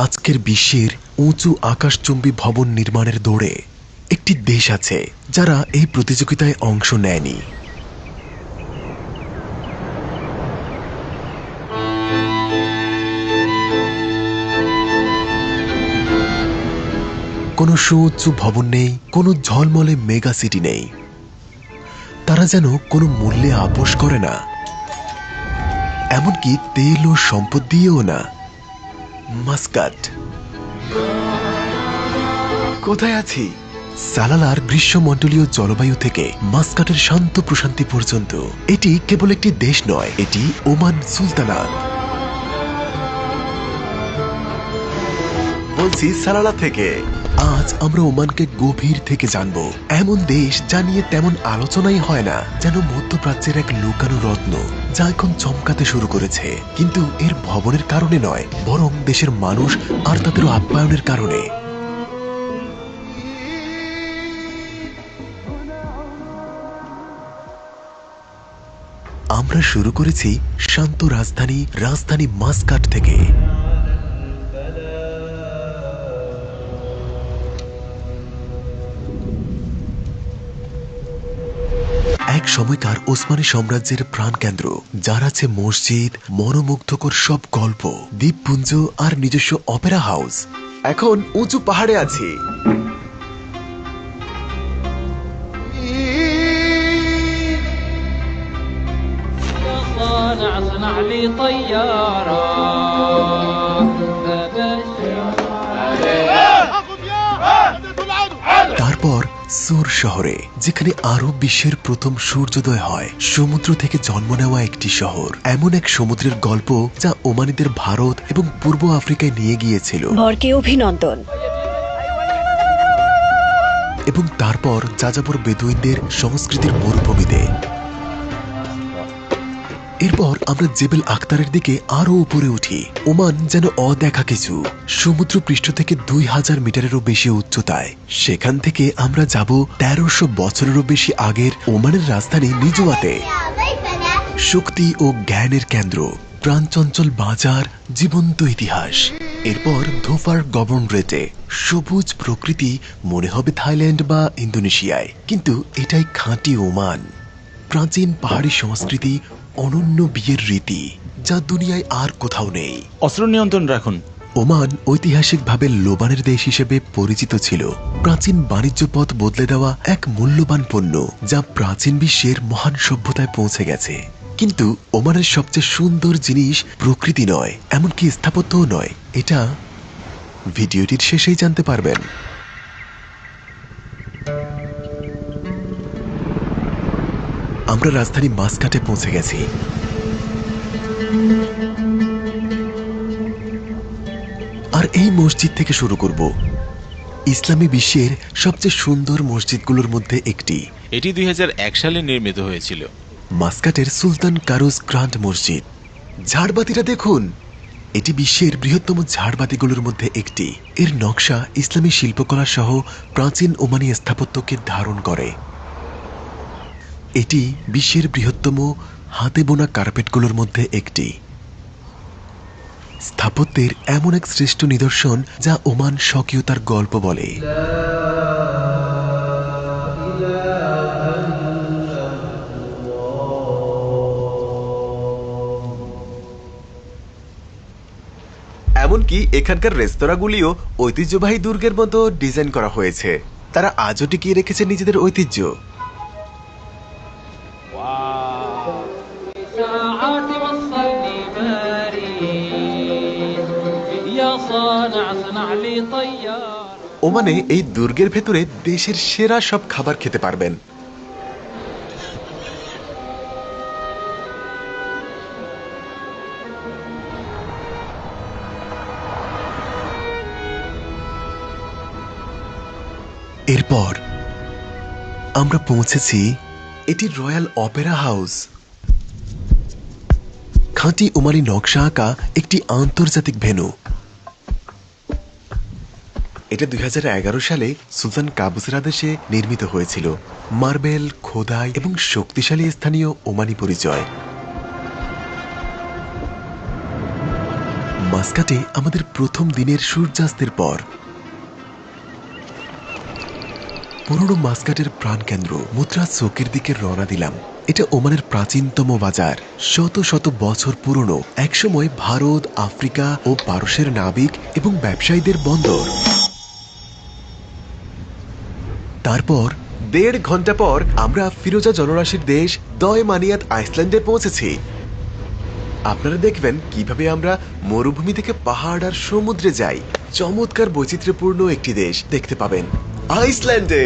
আজকের বিশ্বের উঁচু আকাশচুম্বী ভবন নির্মাণের দৌড়ে একটি দেশ আছে যারা এই প্রতিযোগিতায় অংশ নেয়নি। কোনো সুউচ্চ ভবন নেই, কোনো ঝলমলে মেগা সিটি নেই। তারা যেন কোনো মূল্যে আপোষ করে না, এমনকি তেল ও সম্পদ দিয়েও না। মাস্কাট। কোথায় আছি? সালালার গ্রীষ্মমণ্ডলীয় জলবায়ু থেকে মাস্কাটের শান্ত প্রশান্তি পর্যন্ত এটি কেবল একটি দেশ নয়, এটি ওমান সুলতানাত। বলছি সালালা থেকে। আজ আমরা ওমানকে গভীর থেকে জানব, এমন দেশ যা নিয়ে তেমন আলোচনাই হয় না, যেন মধ্যপ্রাচ্যের এক লুকানো রত্ন যা এখন চমকাতে শুরু করেছে, কিন্তু এর ভবনের কারণে নয়, বরং দেশের মানুষ আর তাদের আপ্যায়নের কারণে। আমরা শুরু করেছি শান্ত রাজধানী মাস্কাট থেকে। এক সময়কার ওসমানী সাম্রাজ্যের প্রাণকেন্দ্র, যার আছে মসজিদ, মনোমুগ্ধকর সব গল্প, দ্বীপপুঞ্জ আর নিজস্ব অপেরা হাউস। এখন উঁচু পাহাড়ে আছি। তারপর সুর শহরে, যেখানে আরব বিশ্বের প্রথম সূর্যোদয় হয়, সমুদ্র থেকে জন্ম নেওয়া একটি শহর, এমন এক সমুদ্রের গল্প যা ওমানিদের ভারত এবং পূর্ব আফ্রিকায় নিয়ে গিয়েছিল। বরকে অভিনন্দন। এবং তারপর যাযাবর বেদুইনদের সংস্কৃতির মরুভূমিতে। এরপর আমরা জেবেল আখতারের দিকে আরো উপরে উঠি। ওমান যেন অদেখা কিছু, সমুদ্র পৃষ্ঠ থেকে 2000 মিটারেরও বেশি উচ্চতায়। সেখান থেকে আমরা যাব 1300 বছরেরও বেশি আগের ওমানের রাজধানী নিজুয়াতে। শক্তি ও জ্ঞানের কেন্দ্র, প্রাণচঞ্চল বাজার, জীবন্ত ইতিহাস। এরপর ধোফার গভর্নরেটে, সবুজ প্রকৃতি, মনে হবে থাইল্যান্ড বা ইন্দোনেশিয়ায়, কিন্তু এটাই খাঁটি ওমান। প্রাচীন পাহাড়ি সংস্কৃতি, অনন্য বিয়ের রীতি, যা দুনিয়ায় আর কোথাও নেই। অস্ত্র নিয়ন্ত্রণ রাখুন। ওমান ঐতিহাসিকভাবে লোবানের দেশ হিসেবে পরিচিত ছিল, প্রাচীন বাণিজ্য পথ বদলে দেওয়া এক মূল্যবান পণ্য যা প্রাচীন বিশ্বের মহান সভ্যতায় পৌঁছে গেছে। কিন্তু ওমানের সবচেয়ে সুন্দর জিনিস প্রকৃতি নয়, এমনকি স্থাপত্যও নয়। এটা ভিডিওটির শেষেই জানতে পারবেন। আমরা রাজধানী মাস্কাটে পৌঁছে গেছি। আর এই মসজিদ থেকে শুরু করব, ইসলামী বিশ্বের সবচেয়ে সুন্দর মসজিদগুলোর মধ্যে একটি। এটি 2001 সালে নির্মিত হয়েছিল। মাস্কাটের সুলতান কারুজ গ্রান্ড মসজিদ। ঝাড়বাতিটা দেখুন, এটি বিশ্বের বৃহত্তম ঝাড়বাতিগুলোর মধ্যে একটি। এর নকশা ইসলামী শিল্পকলা সহ প্রাচীন ওমানি স্থাপত্যকে ধারণ করে। এটি বিশ্বের বৃহত্তম হাতে বোনা কার্পেটগুলোর মধ্যে একটি। স্থাপত্যের এমন এক শ্রেষ্ঠ নিদর্শন যা ওমান স্বকীয়তার গল্প বলে। এমনকি এখানকার রেস্তোরাঁগুলিও ঐতিহ্যবাহী দুর্গের মতো ডিজাইন করা হয়েছে। তারা আজও টিকিয়ে রেখেছে নিজেদের ঐতিহ্য। ওমানে এই দুর্গের ভেতরে দেশের সেরা সব খাবার খেতে পারবেন। এরপর আমরা পৌঁছেছি, এটি রয়্যাল অপেরা হাউস। খাঁটি ওমানি নকশা আঁকা একটি আন্তর্জাতিক ভেন্যু। এটা 2011 সালে সুলতান কাবুসের আদেশে নির্মিত হয়েছিল। মার্বেল, খোদাই এবং শক্তিশালী স্থানীয় ওমানি পরিচয়। মাস্কাটে আমাদের প্রথম দিনের সূর্যাস্তের পর। পুরনো মাস্কাটের প্রাণকেন্দ্র মুদ্রা চোখের দিকে রওনা দিলাম। এটা ওমানের প্রাচীনতম বাজার, শত শত বছর পুরনো, একসময় ভারত, আফ্রিকা ও পারস্যের নাবিক এবং ব্যবসায়ীদের বন্দর। তারপর 1.5 ঘন্টা পর আমরা ফিরোজা জনরাশির দেশ দয়মানিয়াত আইসল্যান্ডে পৌঁছেছি। আপনারা দেখবেন কিভাবে আমরা মরুভূমি থেকে পাহাড় আর সমুদ্রে যাই। চমৎকার বৈচিত্র্যপূর্ণ একটি দেশ দেখতে পাবেন আইসল্যান্ডে।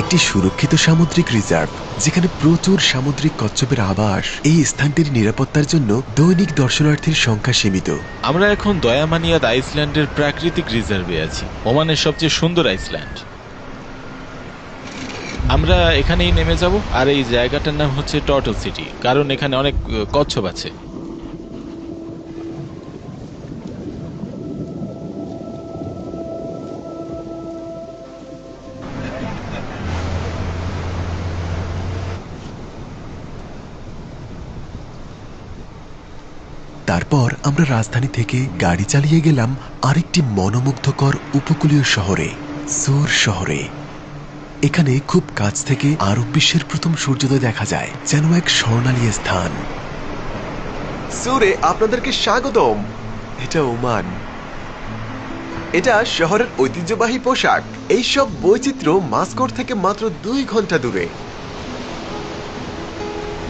একটি সুরক্ষিত সামুদ্রিক রিজার্ভ, যেখানে প্রচুর সামুদ্রিক কচ্ছপের আবাস। এই স্থানটির নিরাপত্তার জন্য দৈনিক দর্শনার্থীর সংখ্যা সীমিত। আমরা এখন দয়ামানিয়াত আইসল্যান্ডের প্রাকৃতিক রিজার্ভে আছি, ওমানের সবচেয়ে সুন্দর আইসল্যান্ড। আমরা এখানেই নেমে যাব, আর এই জায়গাটার নাম হচ্ছে টর্টল সিটি, কারণ এখানে অনেক কচ্ছপ আছে। তারপর আমরা রাজধানী থেকে গাড়ি চালিয়ে গেলাম আরেকটি মনোমুগ্ধকর উপকূলীয় শহরে, সুর শহরে। এখানে খুব কাছ থেকে আরব বিশ্বের প্রথম সূর্যোদয় দেখা যায়, যেন এক স্বর্ণালী স্থান। সুরে আপনাদেরকে স্বাগতম। এটা ওমান। এটা শহরের ঐতিহ্যবাহী পোশাক। এই সব বৈচিত্র্য মাস্কট থেকে মাত্র 2 ঘন্টা দূরে।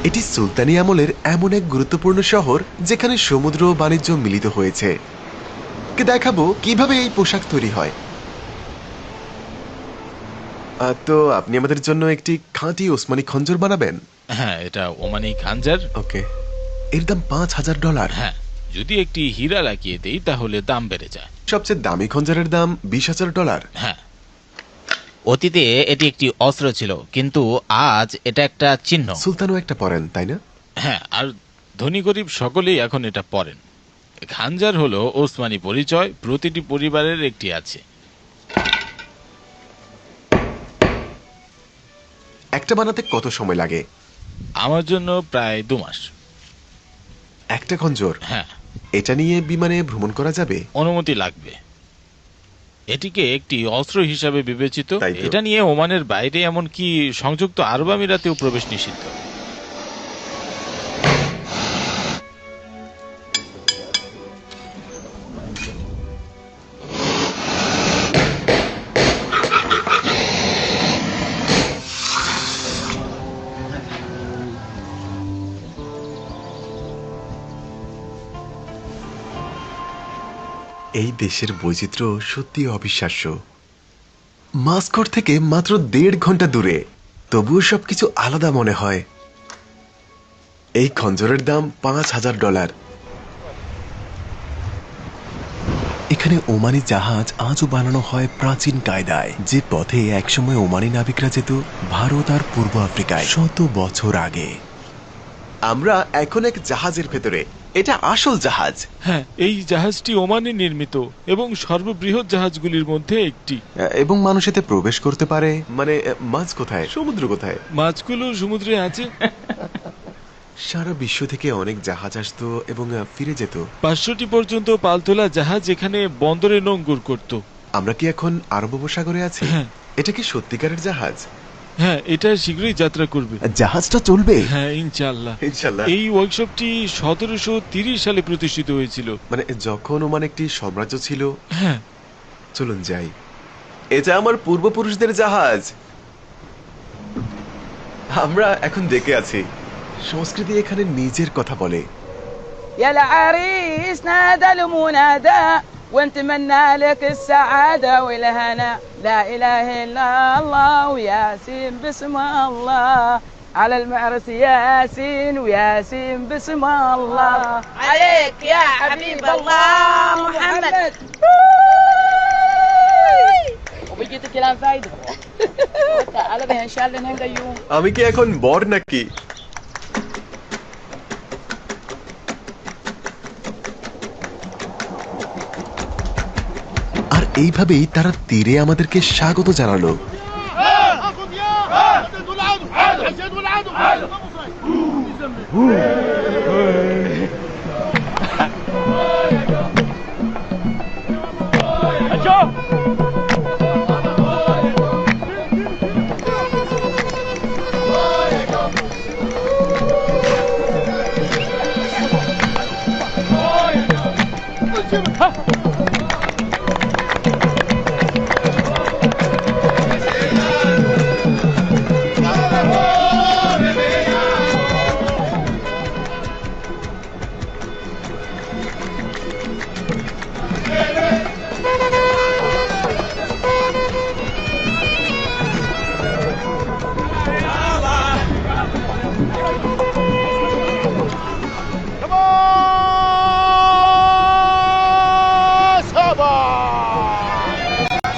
এটি সুলতানি আমলের এমন এক গুরুত্বপূর্ণ শহর যেখানে সমুদ্র ও বাণিজ্য মিলিত হয়েছে। দেখাবো কিভাবে এই পোশাক তৈরি হয়। তো আপনি আমাদের জন্য একটি খাঁটি ওসমানী খঞ্জর বানাবেন? হ্যাঁ, এটা ওমানি খানজার। ওকে, এর দাম $5000। হ্যাঁ, যদি একটি হীরা লাগিয়ে দেই তাহলে দাম বেড়ে যায়। সবচেয়ে দামি খঞ্জরের দাম $20000। হ্যাঁ, অতীতে এটি একটি অস্ত্র ছিল, কিন্তু আজ এটা একটা চিহ্ন। সুলতানও একটা পরেন, তাই না? হ্যাঁ, আর ধনী গরিব সকলেই এখন এটা পরেন। খানজার হলো ওসমানী পরিচয়, প্রতিটি পরিবারের একটি আছে। একটা বানাতে কত সময় লাগে? আমার জন্য প্রায় 2 মাস। একটা খঞ্জর? হ্যাঁ। এটা নিয়ে বিমানে ভ্রমণ করা যাবে? অনুমতি লাগবে। এটিকে একটি অস্ত্র হিসাবে বিবেচিত। তাই তো। এটা নিয়ে ওমানের বাইরে, এমনকি সংযুক্ত আরব আমিরাতেও প্রবেশ নিষিদ্ধ। এই দেশের বৈচিত্র্য সত্যি অবিশ্বাস্য। মাস্কট থেকে মাত্র 1.5 ঘন্টা দূরে, তবুও সবকিছু আলাদা মনে হয়। এই খঞ্জরের দাম $5000। এখানে ওমানি জাহাজ আজও বানানো হয় প্রাচীন কায়দায়, যে পথে একসময় ওমানি নাবিকরা যেত ভারত আর পূর্ব আফ্রিকায় শত বছর আগে। আমরা এখন এক জাহাজের ভেতরে। এটা আসল জাহাজ। হ্যাঁ, এই জাহাজটি ওমানে নির্মিত এবং সর্ববৃহৎ জাহাজগুলির মধ্যে একটি। এবং মানুষ এতে প্রবেশ করতে পারে। মানে মাছ কোথায়, সমুদ্র কোথায়? মাছগুলো সমুদ্রে আছে। সারা বিশ্ব থেকে অনেক জাহাজ আসতো এবং ফিরে যেত। 500টি পর্যন্ত পালতোলা জাহাজ এখানে বন্দরে নোঙ্গর করত। আমরা কি এখন আরব উপসাগরে আছি? হ্যাঁ। এটা কি সত্যিকারের জাহাজ? হ্যাঁ, এটা শীঘ্রই যাত্রা করবে। জাহাজটা চলবে? হ্যাঁ, ইনশাআল্লাহ। ইনশাআল্লাহ। এই ওয়ার্কশপটি 1730 সালে প্রতিষ্ঠিত হয়েছিল। মানে যখন ওমান একটি সাম্রাজ্য ছিল। হ্যাঁ। চলুন যাই। এটা আমার পূর্বপুরুষদের জাহাজ। আমরা এখন দেখে আছি। সংস্কৃতি এখানে নিজের কথা বলে। يا العريس نادى المنادى ونتمنى لك السعادة والهنا لا إله إلا الله وياسين بسم الله على المعرس ياسين وياسين بسم الله عليك يا حبيب الله محمد وبيجي كلام فايدة تعال بها إن شاء الله نهدى يوم আমি কি এখন বর নাকি? আর এইভাবেই তারা তীরে আমাদেরকে স্বাগত জানালো।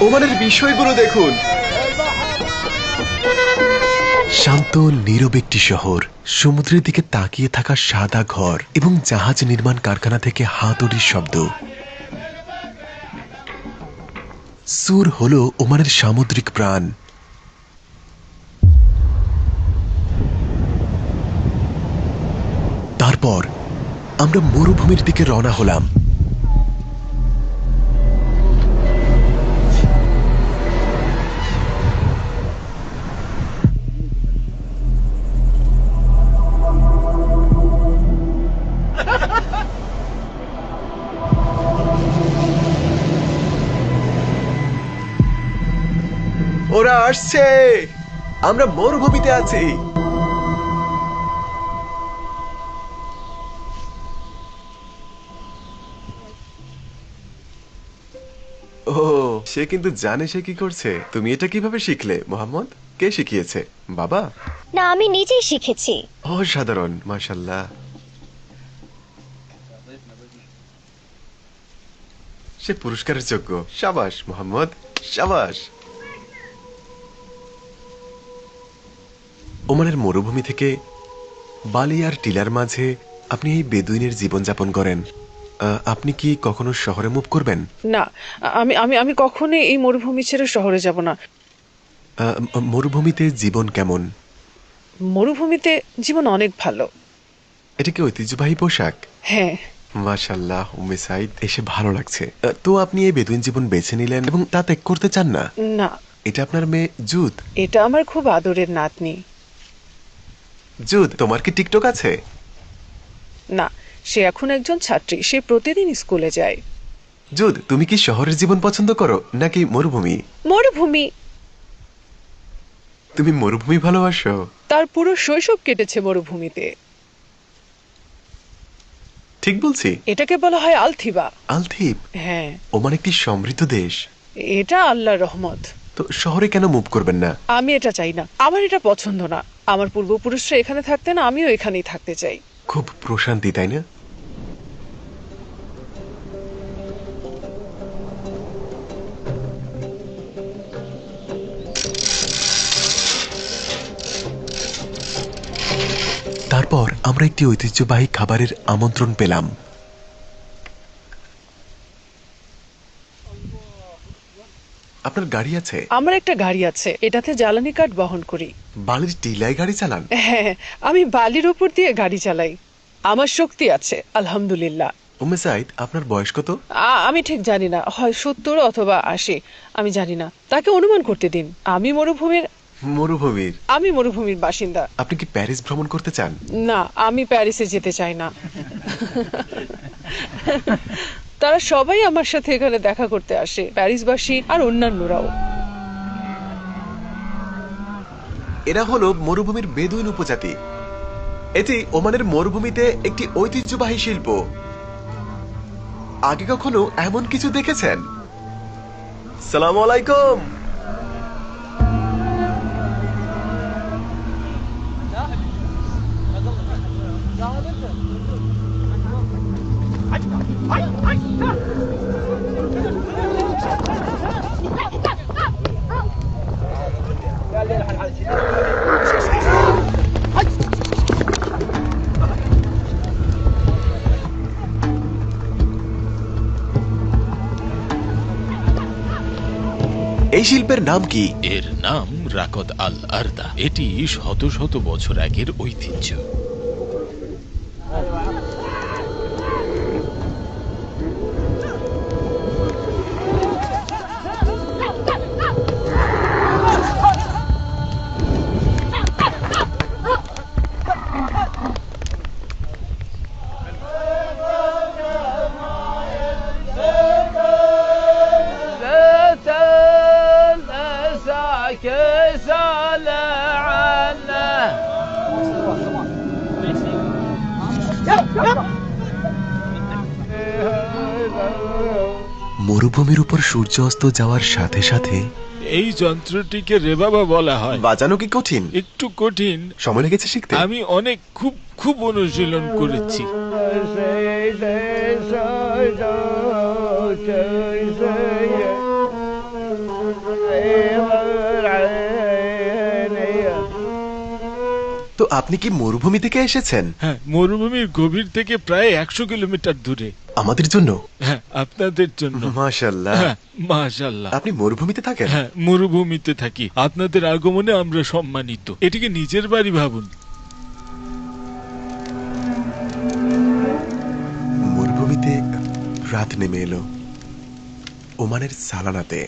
ওমানের বিষয়গুলো দেখুন। শান্ত নীরব একটি শহর, সমুদ্রের দিকে তাকিয়ে থাকা সাদা ঘর এবং জাহাজ নির্মাণ কারখানা থেকে হাতুড়ির শব্দ। সুর হলো ওমানের সামুদ্রিক প্রাণ। তারপর আমরা মরুভূমির দিকে রওনা হলাম। ওরা আসছে, আমরা মরুভূমিতে আছি। ও, সে কিন্তু জানে সে কি করছে। তুমি এটা কিভাবে শিখলে মোহাম্মদ? কে শিখিয়েছে? বাবা? না, আমি নিজেই শিখেছি। অসাধারণ, মাশাআল্লাহ। সে পুরস্কারের যোগ্য। শাবাশ মোহাম্মদ, শাবাশ। ওমানের মরুভূমি থেকে বালি আর টিলার মাঝে আপনি এই বেদুইনের জীবনযাপন করেন। আপনি কি কখনো শহরে মুভ করবেন? না, আমি আমি আমি কখনোই এই মরুভূমি ছেড়ে শহরে যাব না। মরুভূমিতে জীবন কেমন? মরুভূমিতে জীবন অনেক ভালো। এটা কি ঐতিহ্যবাহী পোশাক? হ্যাঁ। মাশাআল্লাহ, উম্মে সাইদ, এসে ভালো লাগছে। তো আপনি এই বেদুইন জীবন বেছে নিলেন এবং তা ত্যাগ করতে চান না? না। এটা আপনার মেয়ে জুদ? এটা আমার খুব আদরের নাতনি। জুদ, তোমার কি টিকটক আছে? না, সে এখন একজন ছাত্রী, সে প্রতিদিন স্কুলে যায়। জুদ, তুমি কি শহরের জীবন পছন্দ করো নাকি মরুভূমি? মরুভূমি। তুমি মরুভূমি ভালোবাসো? তার পুরো শৈশব কেটেছে মরুভূমিতে। ঠিক বলছি? এটাকে বলা হয় আলথিবা। আলথিব? হ্যাঁ। ওমান একটি সমৃদ্ধ দেশ। এটা আল্লাহর রহমত। তো শহরে কেন মুভ করবেন না? আমি এটা চাই না, আমার এটা পছন্দ না। আমার পূর্বপুরুষরা এখানে থাকতেন, আমিও এখানেই থাকতে চাই। খুব প্রশান্তি, তাই না? তারপর আমরা একটি ঐতিহ্যবাহী খাবারের আমন্ত্রণ পেলাম। আপনার গাড়ি আছে? আমার একটা গাড়ি আছে, এটাতে জ্বালানি কাঠ বহন করি। বালির টিলায় গাড়ি চালান? হ্যাঁ, আমি বালির উপর দিয়ে গাড়ি চালাই। আমার শক্তি আছে, আলহামদুলিল্লাহ। উম্মে সাইদ, আপনার বয়স কত? আমি ঠিক জানি না, হয় 70 অথবা 80, আমি জানি না। তাকে অনুমান করতে দিন। আমি মরুভূমির বাসিন্দা। আপনি কি প্যারিস ভ্রমণ করতে চান? না, আমি প্যারিসে যেতে চাই না। তারা সবাই আমার সাথে এখানে দেখা করতে আসে, প্যারিসবাসী আর অন্যান্যরাও। এরা হলো মরুভূমির বেদুইন উপজাতি। এটি ওমানের মরুভূমিতে একটি ঐতিহ্যবাহী শিল্প। আগে কখনো এমন কিছু দেখেছেন? সালাম আলাইকুম। এই শিল্পের নাম কি? এর নাম রাকদ আল আরদা। এটি শত শত বছর আগের ঐতিহ্য। মরুভূমির উপর সূর্য অস্ত যাওয়ার সাথে সাথে এই যন্ত্রটিকে রেবাবা বলা হয়। বাজানো কি কঠিন? একটু কঠিন, সময় লেগেছে শিখতে? আমি অনেক খুব খুব অনুশীলন করেছি। তো আপনি কি মরুভূমি থেকে এসেছেন? হ্যাঁ, মরুভূমির গভীর থেকে প্রায় 100 কিলোমিটার দূরে। আমাদের জন্য? হ্যাঁ, আপনাদের জন্য। মাশাআল্লাহ। হ্যাঁ, মাশাআল্লাহ। আপনি মরুভূমিতে থাকেন? হ্যাঁ, মরুভূমিতে থাকি। আপনাদের আগমনে আমরা সম্মানিত। এটিকে নিজের বাড়ি ভাবুন। মরুভূমিতে রাত নেমে এলো ওমানের সালানাতে।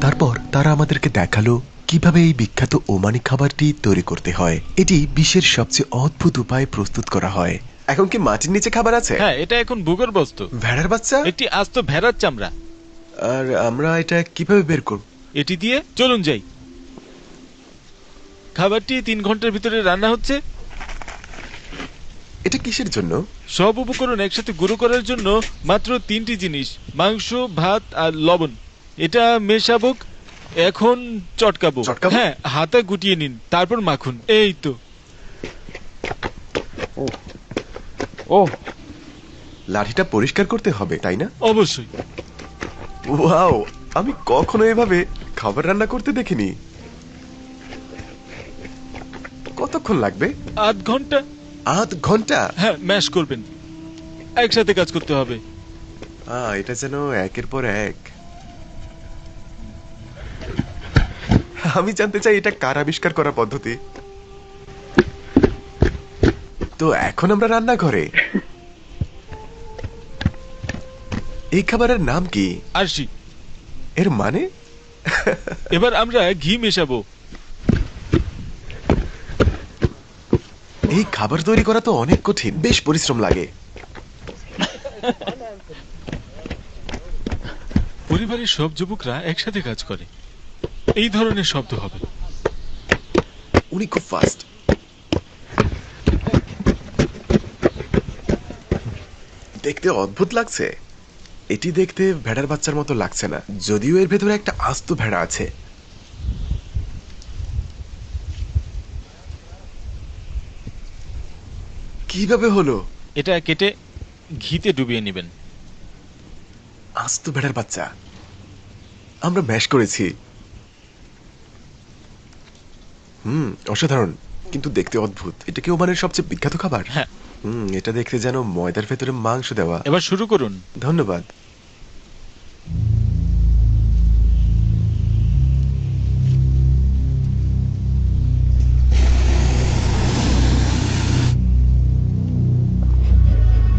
তারপর তারা আমাদেরকে দেখালো কিভাবে এই বিখ্যাত ওমানি খাবারটি তৈরি করতে হয়। এটি বিশ্বের সবচেয়ে অদ্ভুত উপায়ে প্রস্তুত করা হয়। এখন কি মাটির নিচে খাবার আছে? হ্যাঁ, এটা এখন ভূগর্ভস্থ। ভেড়ার বাচ্চা? একটি আস্ত ভেড়ার চামড়া। আর আমরা এটা কিভাবে বের করব? এটি দিয়ে চলুন যাই। খাবারটি 3 ঘন্টার ভিতরে রান্না হচ্ছে। এটা কিসের জন্য? সব উপকরণ একসাথে গুঁড়ো করার জন্য মাত্র 3টি জিনিস: মাংস, ভাত আর লবণ। এটা মেশাবো, এখন চটকাবো। চটকাবো? হ্যাঁ, হাতে গুটিয়ে নিন, তারপর মাখুন। এই তো। লাঠিটা পরিষ্কার করতে হবে, তাই না? অবশ্যই। ওয়াও, আমি কখনো এভাবে খাবার রান্না করতে দেখিনি। কতক্ষণ লাগবে? আধ ঘন্টা। আধ ঘন্টা? হ্যাঁ, ম্যাশ করবেন, একসাথে কাজ করতে হবে। এটা যেন একের পর এক। আমি জানতে চাই এটা কার আবিষ্কার করা পদ্ধতি। তো এখন আমরা রান্নাঘরে। এই খাবারের নাম কি? আরশি। এর মানে? এবার আমরা ঘি মেশাবো। এই খাবার তৈরি করা তো অনেক কঠিন, বেশ পরিশ্রম লাগে। পরিবারের সব যুবকরা একসাথে কাজ করে, এই ধরনের শব্দ হবে। উনি খুব ফাস্ট। দেখতে অদ্ভুত লাগছে। এটি দেখতে ভেড়ার বাচ্চার মতো লাগছে না, যদিও এর ভেতরে একটা আস্ত ভেড়া আছে। কিভাবে হলো? এটা কেটে ঘিতে ডুবিয়ে নেবেন। আস্ত ভেড়ার বাচ্চা আমরা ম্যাশ করেছি। অসাধারণ, কিন্তু দেখতে অদ্ভুত। এটা কি ওমানের সবচেয়ে বিখ্যাত খাবার? হ্যাঁ। এটা দেখতে যেন ময়দার ভেতরে মাংস দেওয়া। এবার শুরু করুন। ধন্যবাদ।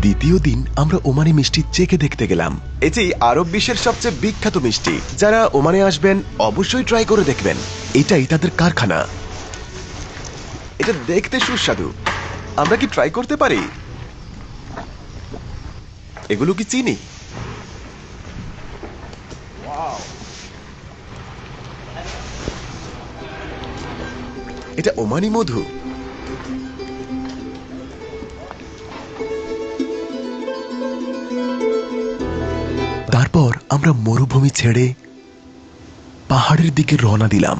দ্বিতীয় দিন আমরা ওমানি মিষ্টি চেখে দেখতে গেলাম। এটি আরব বিশ্বের সবচেয়ে বিখ্যাত মিষ্টি। যারা ওমানে আসবেন অবশ্যই ট্রাই করে দেখবেন। এটাই তাদের কারখানা। এটা দেখতে সুস্বাদু। আমরা কি ট্রাই করতে পারি? এগুলো কি চিনি? এটা ওমানি মধু। তারপর আমরা মরুভূমি ছেড়ে পাহাড়ের দিকে রওনা দিলাম।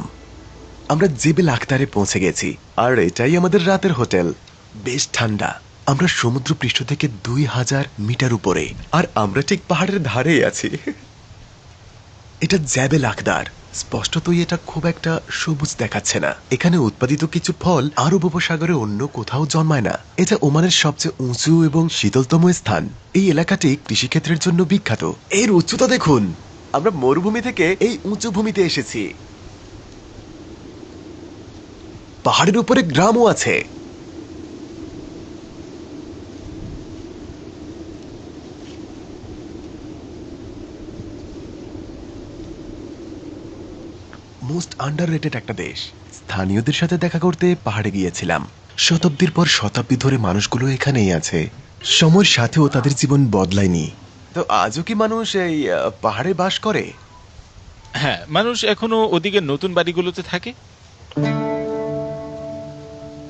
আমরা জেবেল আখতারে পৌঁছে গেছি, আর এটাই আমাদের রাতের হোটেল। বেশ ঠান্ডা। আমরা সমুদ্র পৃষ্ঠ থেকে 2000 মিটার উপরে, আর আমরা ঠিক পাহাড়ের ধারেই আছি। এটা জেবেল আখতার। স্পষ্টতই এটা খুব একটা সবুজ দেখাচ্ছে না। এখানে উৎপাদিত কিছু ফল আরব উপসাগরে অন্য কোথাও জন্মায় না। এটা ওমানের সবচেয়ে উঁচু এবং শীতলতম স্থান। এই এলাকাটি কৃষিক্ষেত্রের জন্য বিখ্যাত। এর উচ্চতা দেখুন। আমরা মরুভূমি থেকে এই উঁচু ভূমিতে এসেছি। পাহাড়ের উপরে গ্রামও আছে। মোস্ট আন্ডাররেটেড একটা দেশ। স্থানীয়দের সাথে দেখা করতে পাহাড়ে গিয়েছিলাম। শতাব্দীর পর শতাব্দী ধরে মানুষগুলো এখানেই আছে। সময়ের সাথেও তাদের জীবন বদলায়নি। তো আজও কি মানুষ এই পাহাড়ে বাস করে? হ্যাঁ, মানুষ এখনো ওদিকে নতুন বাড়িগুলোতে থাকে।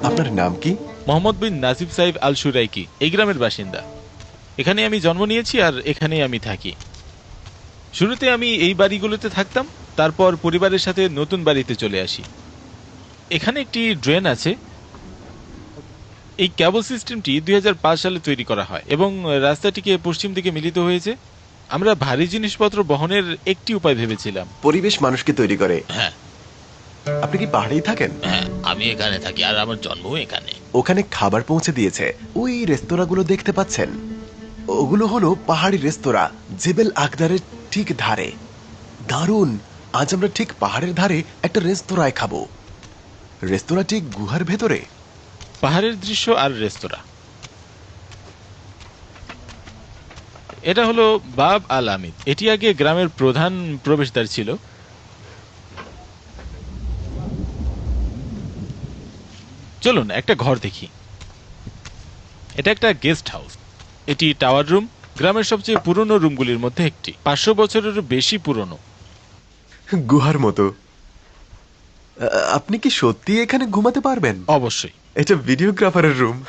আপনার নাম কি? মোহাম্মদ বিন নাসিব সাহেব আল সুরাইকি এই গ্রামের বাসিন্দা। এখানে আমি জন্ম নিয়েছি আর এখানেই আমি থাকি। শুরুতে আমি এই বাড়িগুলোতে থাকতাম, তারপর পরিবারের সাথে নতুন বাড়িতে চলে আসি। এখানে একটি ড্রেন আছে। এই কেবল সিস্টেমটি 2005 সালে তৈরি করা হয় এবং রাস্তাটিকে পশ্চিম দিকে মিলিত হয়েছে। আমরা ভারী জিনিসপত্র বহনের একটি উপায় ভেবেছিলাম। পরিবেশ মানুষকে তৈরি করে। হ্যাঁ আপনি কি পাহাড়েই থাকেন? হ্যাঁ, আমি এখানে থাকি আর আমার জন্মও এখানে। ওখানে খাবার পৌঁছে দিয়েছে। ওই রেস্তোরাঁগুলো দেখতে পাচ্ছেন, ওগুলো হলো পাহাড়ি রেস্তোরাঁ, জেবেল আকদারের ঠিক ধারে। দারুণ! আজ আমরা ঠিক পাহাড়ের ধারে একটা রেস্তোরাঁয় খাবো। রেস্তোরাঁটি গুহার ভেতরে। পাহাড়ের দৃশ্য আর রেস্তোরাঁ। এটা হলো বাব আল আমিদ। এটি আগে গ্রামের প্রধান প্রবেশদ্বার ছিল। চলুন একটা ঘর দেখি। এটা একটা গেস্ট হাউস। এটি টাওয়ার রুম, গ্রামের সবচেয়ে পুরনো রুমগুলির মধ্যে একটি। 500 বছরেরও বেশি পুরনো। গুহার মতো। আপনি কি সত্যি এখানে ঘুমাতে পারবেন? অবশ্যই। এটা ভিডিওগ্রাফারের রুম।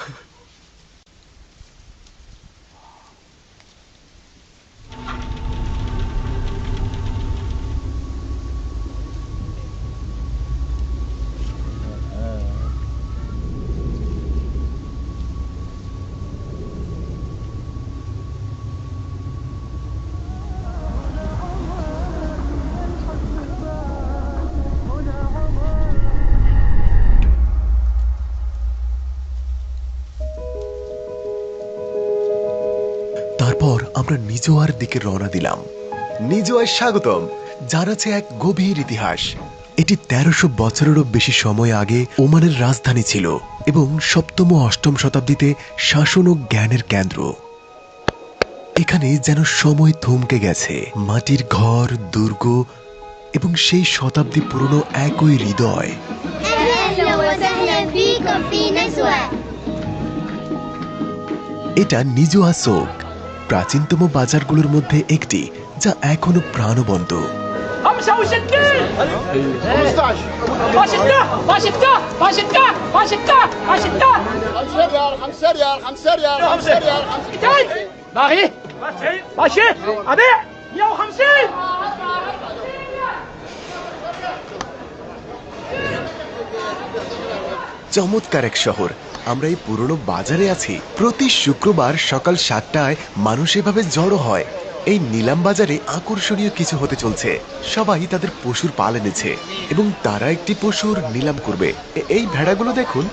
তারপর আমরা নিজোয়ার দিকে রওনা দিলাম। নিজোয়ায় স্বাগতম, যার আছে এক গভীর ইতিহাস। এটি 1300 বছরেরও বেশি সময় আগে ওমানের রাজধানী ছিল এবং 7ম ও 8ম শতাব্দীতে শাসন ও জ্ঞানের কেন্দ্র। এখানে যেন সময় থমকে গেছে। মাটির ঘর, দুর্গ এবং সেই শতাব্দী পুরনো একই হৃদয়। এটা নিজোয়া চৌক, প্রাচীনতম বাজারগুলোর মধ্যে একটি, যা এখনো প্রাণবন্ত। চমৎকার এক শহর। আমরা এই পুরনো বাজারে আছি। প্রতি শুক্রবার সকাল 7টায় মানুষ এভাবে জড়ো হয়। এই নিলাম বাজারে আকর্ষণীয় কিছু হতে চলছে। সবাই তাদের পশুর পাল এনেছে এবং তারা একটি পশুর নিলাম করবে। এই ভেড়াগুলো দেখুন,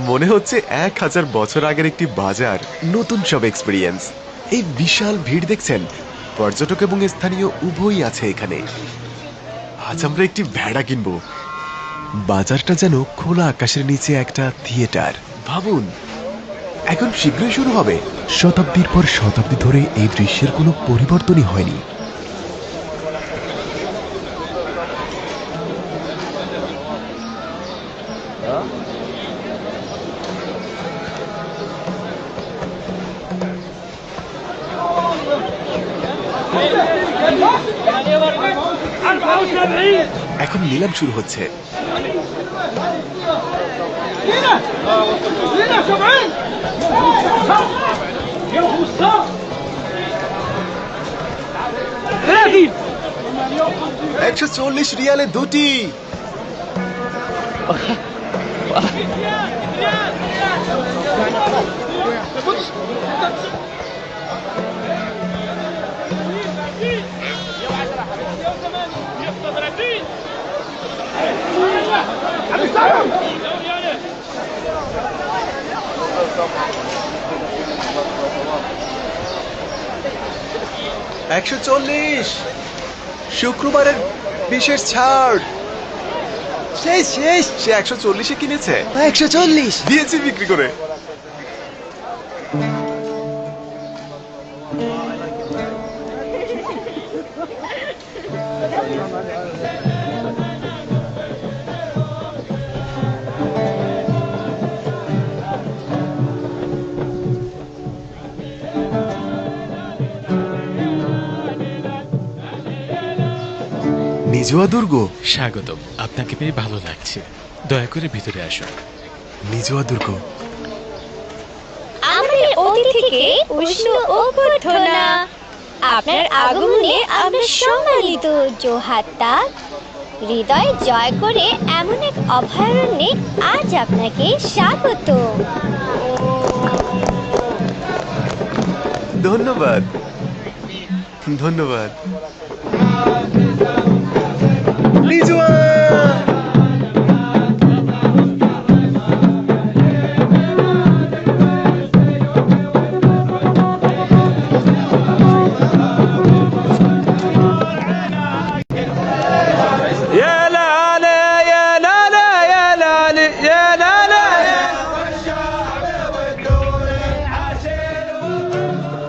মনে হচ্ছে 1000 বছর আগের একটি বাজার। নতুন সব এক্সপেরিয়েন্স। এই বিশাল ভিড় দেখছেন, পর্যটক এবং স্থানীয় উভয়ই আছে এখানে। আজ আমরা একটি ভেড়া কিনবো। বাজারটা যেন খোলা আকাশের নিচে একটা থিয়েটার। ভাবুন, এখন শীঘ্রই শুরু হবে। শতাব্দীর পর শতাব্দী ধরে এই দৃশ্যের কোনো পরিবর্তনই হয়নি। এখন নিলাম শুরু হচ্ছে। $140 রিয়ালে দুটি। $140 শুক্রবারের বিশেষ ছাড়। শেষ শেষ। সে 140-এ কিনেছে। 140 দিয়েছি বিক্রি করে। নিজোয়া দুর্গ। স্বাগতম। আপনাকে পেয়ে ভালো লাগছে। দয়া করে ভিতরে আসুন। নিজুয়া দুর্গ। আমাদের অতীত থেকে উষ্ণ অভ্যর্থনা। আপনার আগমনে আমরা সম্মানিত জোহাত্তা। হৃদয় জয় করে এমন এক অভয়ারণ্যে আজ আপনাকে স্বাগত। ধন্যবাদ, ধন্যবাদ। নিজুয়া!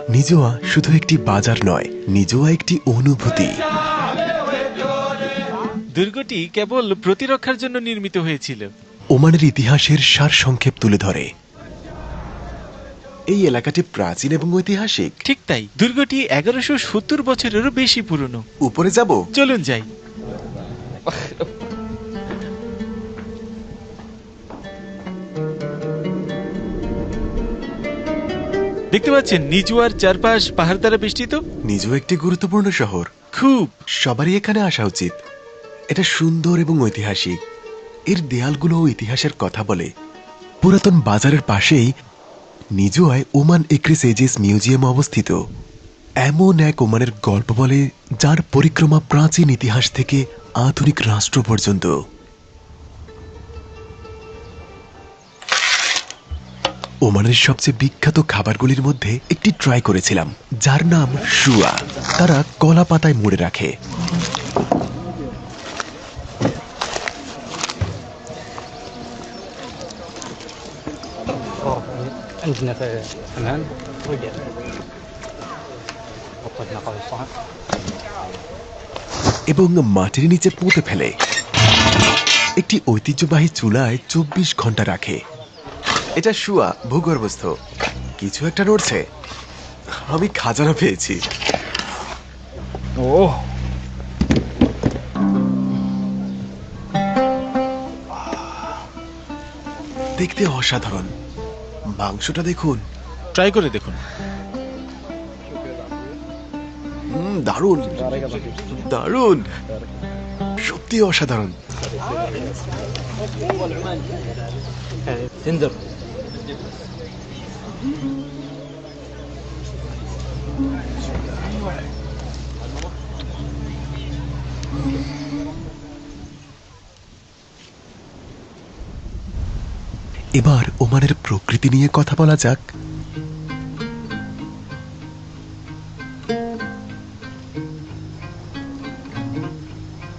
নিজুয়া শুধু একটি বাজার নয়, নিজুয়া একটি অনুভূতি। দুর্গটি কেবল প্রতিরক্ষার জন্য নির্মিত হয়েছিল। ওমানের ইতিহাসের সারসংক্ষেপ তুলে ধরে। এই এলাকাটি প্রাচীন এবং ঐতিহাসিক। ঠিক তাই, দুর্গটি 1170 বছরেরও বেশি পুরনো। উপরে যাব? চলুন যাই। দেখতে পাচ্ছেন নিজুয়ার চারপাশ পাহাড় দ্বারা বেষ্টিত। নিজুয়া একটি গুরুত্বপূর্ণ শহর। খুব। সবারই এখানে আসা উচিত। এটা সুন্দর এবং ঐতিহাসিক। এর দেয়ালগুলো ইতিহাসের কথা বলে। পুরাতন বাজারের পাশেই নিজুয়ায় ওমান একরিস এজিস মিউজিয়াম অবস্থিত। এমন এক ওমানের গল্প বলে যার পরিক্রমা প্রাচীন ইতিহাস থেকে আধুনিক রাষ্ট্র পর্যন্ত। ওমানের সবচেয়ে বিখ্যাত খাবারগুলির মধ্যে একটি ট্রাই করেছিলাম, যার নাম শুয়া। তারা কলা পাতায় মুড়ে রাখে। عندنا في حمام رجع وقدنا قوي صح এবং মাটির নিচে পুঁতে ফেলে। একটি ঐতিহ্যবাহী চুলায় 24 ঘন্টা রাখে। এটা শুয়া, ভূগর্ভস্থ। কিছু একটা নড়ছে। আমি খাজানা পেয়েছি। اوه দেখতে অসাধারণ। মাংসটা দেখুন। ট্রাই করে দেখুন। দারুণ, দারুণ, সত্যি অসাধারণ। تندر এবার ওমানের প্রকৃতি নিয়ে কথা বলা যাক।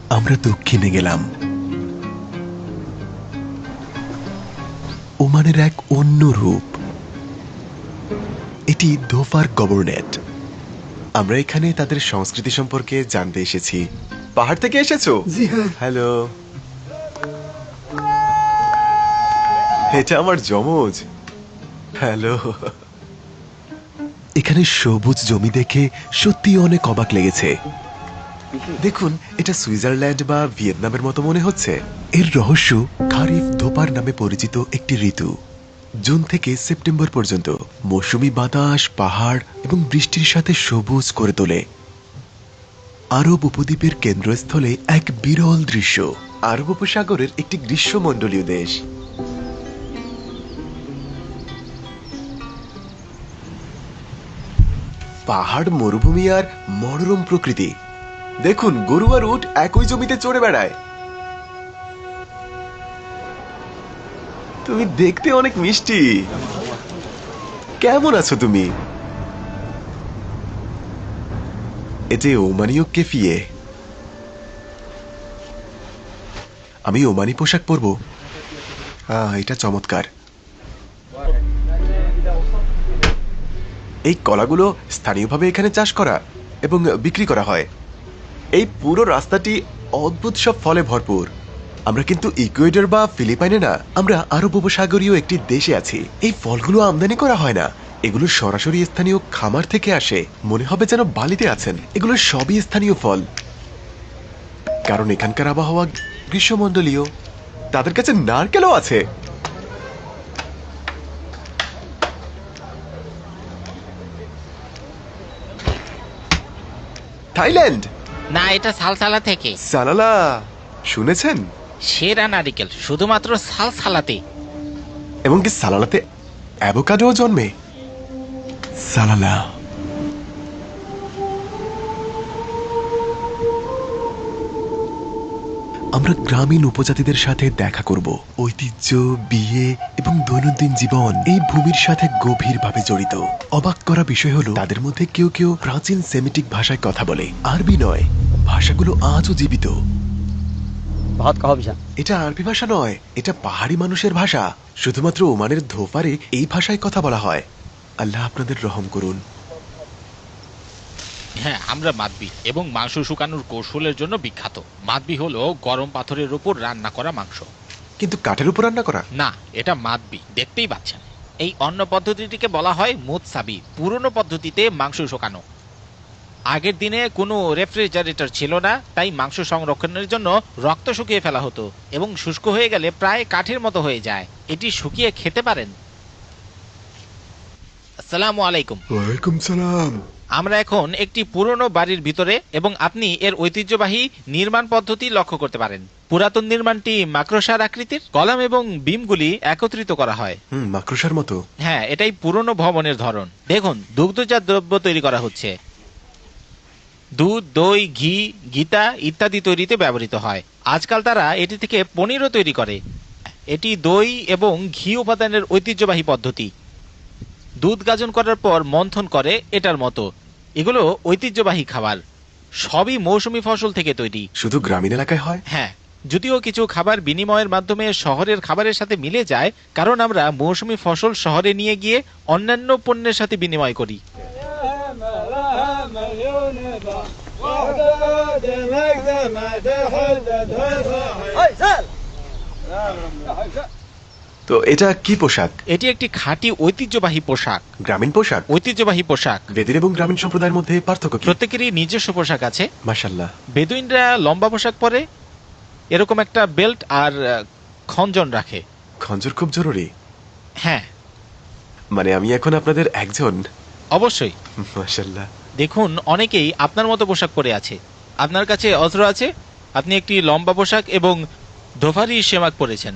আমরা দক্ষিণে গেলাম। ওমানের এক অন্য রূপ। এটি ধোফার গভর্নেট। আমরা এখানে তাদের সংস্কৃতি সম্পর্কে জানতে এসেছি। পাহাড় থেকে এসেছো? হ্যালো, এটা আমার যমজ। হ্যালো। এখানে সবুজ জমি দেখে সত্যি অনেক অবাক লেগেছে। দেখুন, এটা সুইজারল্যান্ড বা ভিয়েতনামের মতো মনে হচ্ছে। এর রহস্য খারিফ ধোপার নামে পরিচিত একটি ঋতু। জুন থেকে সেপ্টেম্বর পর্যন্ত মৌসুমী বাতাস পাহাড় এবং বৃষ্টির সাথে সবুজ করে তোলে। আরব উপদ্বীপের কেন্দ্রস্থলে এক বিরল দৃশ্য। আরব উপসাগরের একটি গ্রীষ্মমণ্ডলীয় দেশ। পাহাড়, মরুভূমি আর মনোরম প্রকৃতি। দেখুন, গরু আর উট একই জমিতে চড়ে বেড়ায়। তুমি দেখতে অনেক মিষ্টি। কেমন আছো তুমি? এতে ওমানীয় কেফিয়ে। আমি ওমানি পোশাক পরবো। এটা চমৎকার। এই কলাগুলো স্থানীয়ভাবে এখানে চাষ করা এবং বিক্রি করা হয়। এই পুরো রাস্তাটি অদ্ভুত সব ফলে ভরপুর। আমরা কিন্তু ইকুয়েডর বা ফিলিপাইনে না, আমরা আরব উপসাগরীয় একটি দেশে আছি। এই ফলগুলো আমদানি করা হয় না, এগুলো সরাসরি স্থানীয় খামার থেকে আসে। মনে হবে যেন বালিতে আছেন। এগুলো সবই স্থানীয় ফল, কারণ এখানকার আবহাওয়া গ্রীষ্মমণ্ডলীয়। তাদের কাছে নারকেলও আছে। থাইল্যান্ড। না, এটা সালসালা থেকে। সালালা শুনেছেন? সেরা নারিকেল শুধুমাত্র সালসালাতে। এবং কি সালালাতে অ্যাভোকাডো জন্মে? সালালা। আমরা গ্রামীণ উপজাতিদের সাথে দেখা করব। ঐতিহ্য, বিয়ে এবং দৈনন্দিন জীবন এই ভূমির সাথে গভীরভাবে জড়িত। অবাক করা বিষয় হলো তাদের মধ্যে কেউ কেউ প্রাচীন সেমিটিক ভাষায় কথা বলে, আরবি নয়। ভাষাগুলো আজও জীবিত। बहुत कहो भी এটা আরবি ভাষা নয়, এটা পাহাড়ি মানুষের ভাষা। শুধুমাত্র ওমানের ধোফারে এই ভাষায় কথা বলা হয়। আল্লাহ আপনাদের রহম করুন। হ্যাঁ, আমরা মাদবি এবং মাংস শুকানোর কৌশলের জন্য বিখ্যাত। মাদবি হলো গরম পাথরের উপর রান্না করা মাংস। কিন্তু কাঠের উপর রান্না করা? না, এটা মাদবি, দেখতেই পাচ্ছেন। এই অন্য পদ্ধতিটিকে বলা হয় মুতসাবি, পুরনো পদ্ধতিতে মাংস শুকানো। আগের দিনে কোনো রেফ্রিজারেটর ছিল না, তাই মাংস সংরক্ষণের জন্য রক্ত শুকিয়ে ফেলা হতো এবং শুষ্ক হয়ে গেলে প্রায় কাঠের মতো হয়ে যায়। এটি শুকিয়ে খেতে পারেন। আসসালামু আলাইকুম। ওয়ালাইকুম সালাম। আমরা এখন একটি পুরনো বাড়ির ভিতরে এবং আপনি এর ঐতিহ্যবাহী নির্মাণ পদ্ধতি লক্ষ্য করতে পারেন। পুরাতন নির্মাণটি মাকড়সার আকৃতির, কলাম এবং বিমগুলি একত্রিত করা হয়। মাকড়সার মতো। হ্যাঁ, এটাই পুরনো ভবনের ধরন। দেখুন, দুগ্ধজাত দ্রব্য তৈরি করা হচ্ছে। দুধ, দই, ঘি, গীতা ইত্যাদি তৈরিতে ব্যবহৃত হয়। আজকাল তারা এটি থেকে পনিরও তৈরি করে। এটি দই এবং ঘি উপাদানের ঐতিহ্যবাহী পদ্ধতি। দুধ গাজন করার পর মন্থন করে এটার মতো। এগুলো ঐতিহ্যবাহী খাবার, সবই মৌসুমী ফসল থেকে তৈরি। শুধু গ্রামীণ এলাকায় হয়? হ্যাঁ, যদিও কিছু খাবার বিনিময়ের মাধ্যমে শহরের খাবারের সাথে মিলে যায়, কারণ আমরা মৌসুমী ফসল শহরে নিয়ে গিয়ে অন্যান্য পণ্যের সাথে বিনিময় করি। তো এটা কি পোশাক? এটি একটি খাঁটি ঐতিহ্যবাহী পোশাক। গ্রামীণ পোশাক? ঐতিহ্যবাহী পোশাক। বেদুইন এবং গ্রামীণ সম্প্রদায়ের মধ্যে পার্থক্য কি? প্রত্যেকেরই নিজস্ব পোশাক আছে। মাশাআল্লাহ। বেদুইনরা লম্বা পোশাক পরে, এরকম একটা বেল্ট আর খঞ্জন রাখে। খঞ্জর খুব জরুরি? হ্যাঁ। মানে আমি এখন আপনাদের একজন? অবশ্যই। মাশাআল্লাহ। দেখুন, অনেকেই আপনার মতো পোশাক পরে আছে। আপনার কাছে অস্ত্র আছে, আপনি একটি লম্বা পোশাক এবং ধোফারি শেমাক পরেছেন।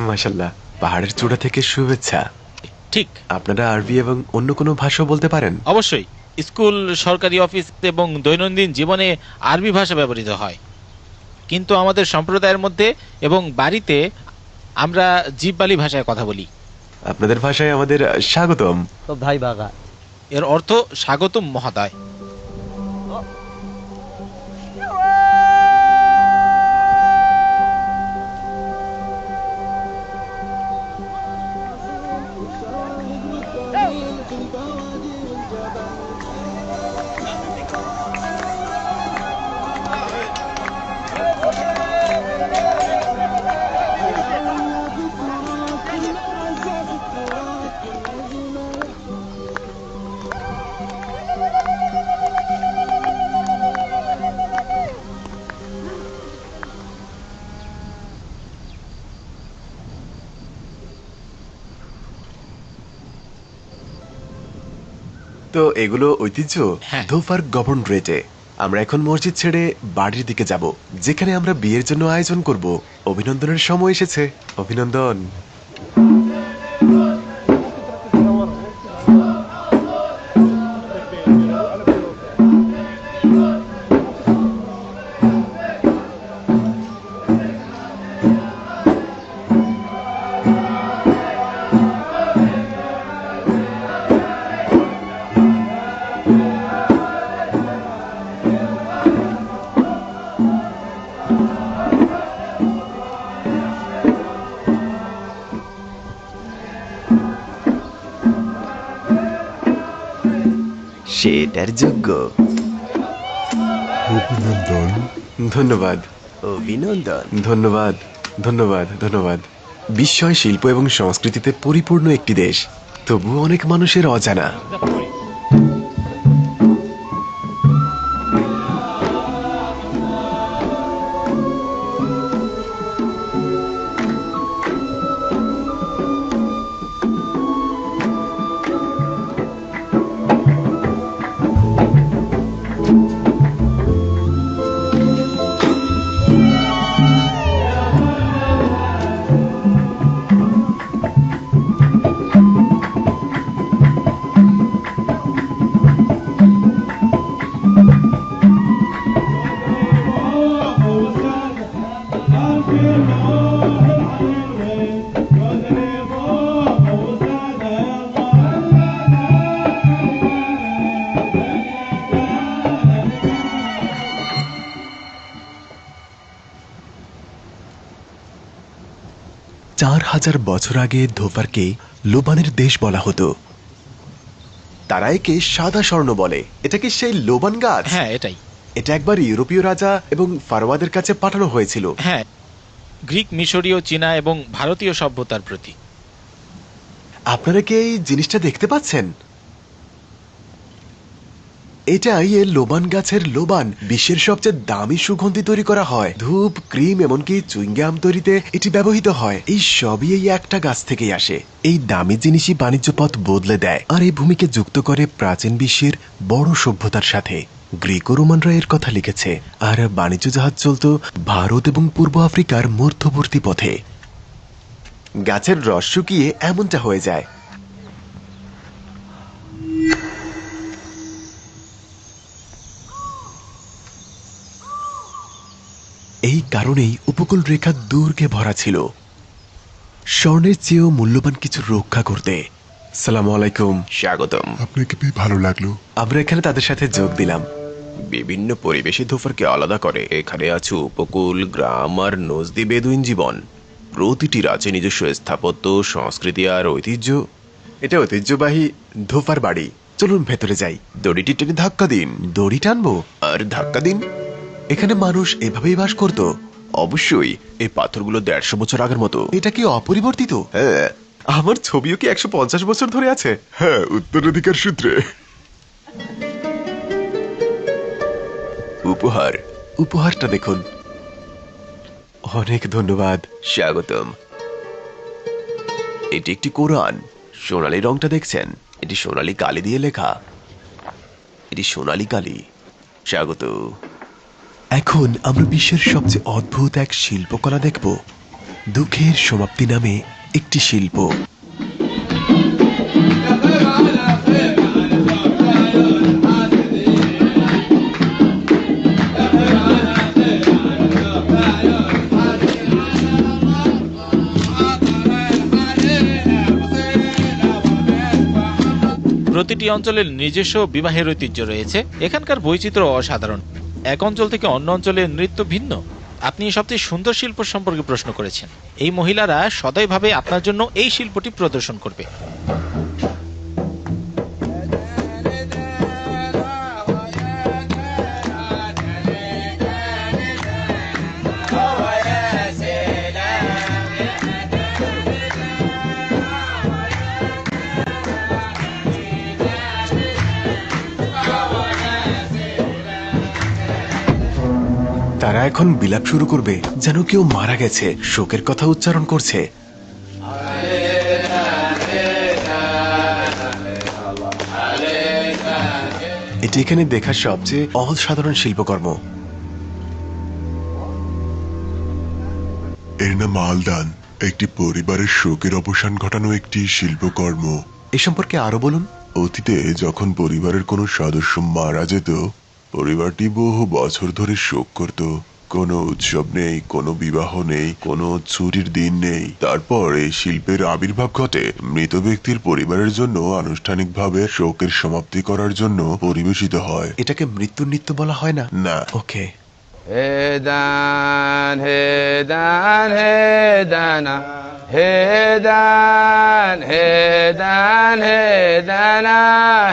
মাশাআল্লাহ। পাহাড়ের চূড়া থেকে শুভেচ্ছা। ঠিক। আপনারা আরবি এবং অন্য কোনো ভাষাও বলতে পারেন? অবশ্যই। স্কুল, সরকারি অফিস এবং দৈনন্দিন জীবনে আরবি ভাষা ব্যবহৃত হয়, কিন্তু আমাদের সম্প্রদায়ের মধ্যে এবং বাড়িতে আমরা জিব্বালি ভাষায় কথা বলি। আপনাদের ভাষায় আমাদের স্বাগতম। तो भाई बागा এর অর্থ স্বাগতম মহোদয়। তো এগুলো ঐতিহ্য? হ্যাঁ। ধোফার গভর্নরেটে। আমরা এখন মসজিদ ছেড়ে বাড়ির দিকে যাব, যেখানে আমরা বিয়ের জন্য আয়োজন করব। অভিনন্দনের সময় এসেছে। অভিনন্দন। সেটার যোগ্য। অভিনন্দন। ধন্যবাদ। অভিনন্দন। ধন্যবাদ, ধন্যবাদ, ধন্যবাদ। বিস্ময় শিল্প এবং সংস্কৃতিতে পরিপূর্ণ একটি দেশ, তবুও অনেক মানুষের অজানা। 4000 বছর আগে ধোফারকে লোবানের দেশ বলা হতো। তারা একে সাদা স্বর্ণ বলে। এটা কি সেই লোবান গাছ? হ্যাঁ, এটাই। এটা একবার ইউরোপীয় রাজা এবং ফারোয়াদের কাছে পাঠানো হয়েছিল। হ্যাঁ, গ্রিক, মিশরীয়, চীনা এবং ভারতীয় সভ্যতার প্রতি। আপনারা কি এই জিনিসটা দেখতে পাচ্ছেন? এটাই এই লোবান গাছের লোবান। বিশ্বের সবচেয়ে দামি সুগন্ধি তৈরি করা হয়। ধূপ, ক্রিম, এমনকি চুইংগাম তৈরিতে এটি ব্যবহৃত হয়। এই সবই এই একটা গাছ থেকেই আসে। এই দামি জিনিসই বাণিজ্য পথ বদলে দেয় আর এই ভূমিকে যুক্ত করে প্রাচীন বিশ্বের বড় সভ্যতার সাথে। গ্রিক ও রোমানরা এর কথা লিখেছে। আর বাণিজ্য জাহাজ চলত ভারত এবং পূর্ব আফ্রিকার মধ্যবর্তী পথে। গাছের রস শুকিয়ে এমনটা হয়ে যায়। এই কারণেই উপকূল রেখা দুর্গে ভরা ছিল, স্বর্ণের চেয়েও মূল্যবান কিছু রক্ষা করতে। সালাম আলাইকুম, স্বাগতম। আপনাকে পেয়ে ভালো লাগলো। আমরা এখানে তাদের সাথে যোগ দিলাম। বিভিন্ন পরিবেশে ধোফারকে আলাদা করে। এখানে আছে উপকূল, গ্রাম আর নজদি বেদুইন জীবন। প্রতিটির আছে নিজস্ব স্থাপত্য, সংস্কৃতি আর ঐতিহ্য। এটা ঐতিহ্যবাহী ধোফার বাড়ি। চলুন ভেতরে যাই। দড়িটি টেনে ধাক্কা দিন। দড়ি টানবো আর ধাক্কা দিন। এখানে মানুষ এভাবেই বাস করত। অবশ্যই এই পাথরগুলো 150 বছর আগের মতো। এটা কি অপরিবর্তিত? হ্যাঁ। আমার ছবিও কি 150 বছর ধরে আছে? হ্যাঁ, উত্তরাধিকার সূত্রে। উপহারটা দেখুন। অনেক ধন্যবাদ, স্বাগতম। এটি একটি কোরআন। সোনালী রংটা দেখছেন? এটি সোনালী কালি দিয়ে লেখা। এটি সোনালী কালি। স্বাগত। এখন আমরা বিশ্বের সবচেয়ে অদ্ভুত এক শিল্পকলা দেখব। দুঃখের সমাপ্তি নামে একটি শিল্প। প্রতিটি অঞ্চলের নিজস্ব বিবাহের ঐতিহ্য রয়েছে। এখানকার বৈচিত্র্য অসাধারণ। এক অঞ্চল থেকে অন্য অঞ্চলের নৃত্য ভিন্ন। আপনি সবচেয়ে সুন্দর শিল্প সম্পর্কে প্রশ্ন করেছেন। এই মহিলারা সদয়ভাবে আপনার জন্য এই শিল্পটি প্রদর্শন করবে। তারা এখন বিলাপ শুরু করবে, যেন কেউ মারা গেছে, শোকের কথা উচ্চারণ করছে। এটি এখানে দেখার সবচেয়ে অসাধারণ শিল্পকর্ম। এর নাম আলদান। একটি পরিবারের শোকের অবসান ঘটানো একটি শিল্পকর্ম। এ সম্পর্কে আরো বলুন। অতীতে যখন পরিবারের কোনো সদস্য মারা যেত, পরিবারটি বহু বছর ধরে শোক করত। কোনো উৎসব নেই, কোনো বিবাহ নেই, কোনো ছুটির দিন নেই। তারপর এই শিল্পের আবির্ভাব ঘটে মৃত ব্যক্তির পরিবারের জন্য আনুষ্ঠানিকভাবে শোকের সমাপ্তি করার জন্য পরিবেশিত হয়। এটাকে মৃত্যুর নৃত্য বলা হয় না? না। ওকে। হেদান হেদান হেদানা হেদান হেদান হেদানা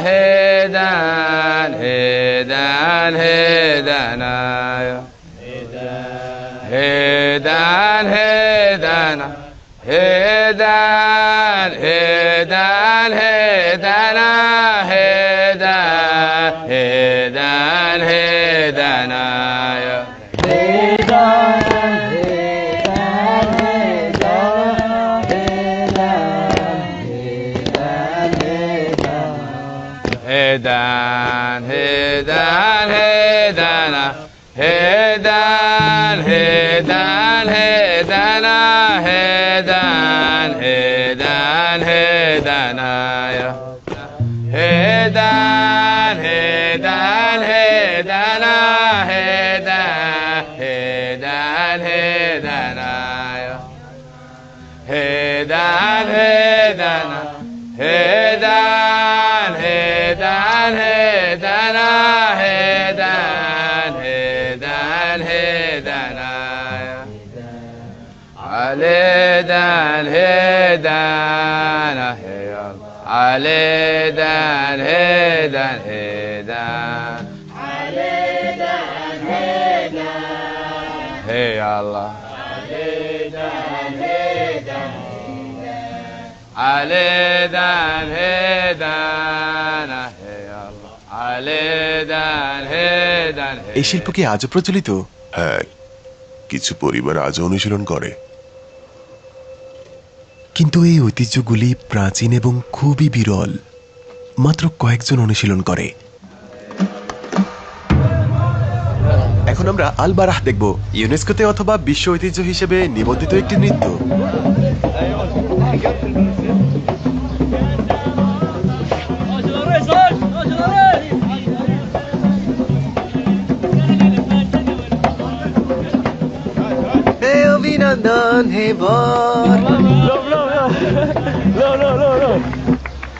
হেদান হেদান হেদানা হেদান হেদানা হেদান হেদান হেদানা হেদান হেদান হেদানা Hedan, hedan, hedana, hedan, hedan, hedana, hedan, hedan, hedana, hedan, hedan, hedana, hedan, hedan, hedana, hedan, hedana, hedan, hedan, hedana, hedan, hedan, hedana, عليدان هيدان عليدان هيدان هيدان هي الله عليدان هيدان هي الله عليدان هيدان এই শিল্প কি আজও প্রচলিত? হ্যাঁ, কিছু পরিবার আজও অনুশীলন করে। কিন্তু এই ঐতিহ্যগুলি প্রাচীন এবং খুবই বিরল। মাত্র কয়েকজন অনুশীলন করে। এখন আমরা আল বারাহ দেখব, ইউনেস্কোতে অথবা বিশ্ব ঐতিহ্য হিসেবে নিবন্ধিত একটি নৃত্য। অভিনন্দন হে বর।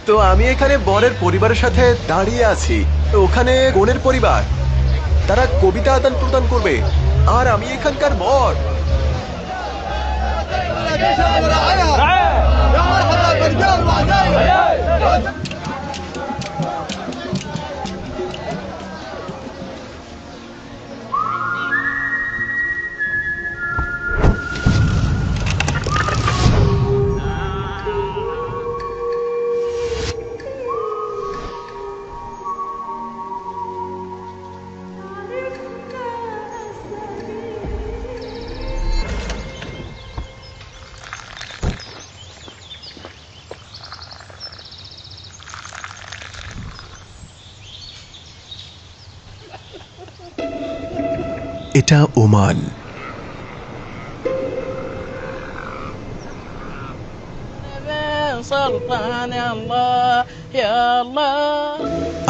তো আমি এখানে বরের পরিবারের সাথে দাঁড়িয়ে আছি, ওখানে কনের পরিবার, তারা কবিতা আদান প্রদান করবে, আর আমি এখানকার বর। এটা ওমান।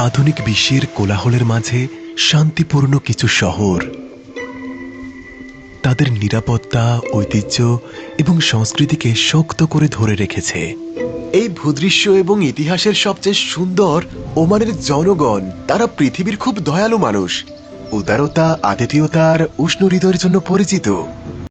আধুনিক বিশ্বের কোলাহলের মাঝে শান্তিপূর্ণ কিছু শহর তাদের নিরাপত্তা, ঐতিহ্য এবং সংস্কৃতিকে শক্ত করে ধরে রেখেছে। এই ভূদৃশ্য এবং ইতিহাসের সবচেয়ে সুন্দর ওমানের জনগণ। তারা পৃথিবীর খুব দয়ালু মানুষ, উদারতা, আতিথেয়তা আর উষ্ণ হৃদয়ের জন্য পরিচিত।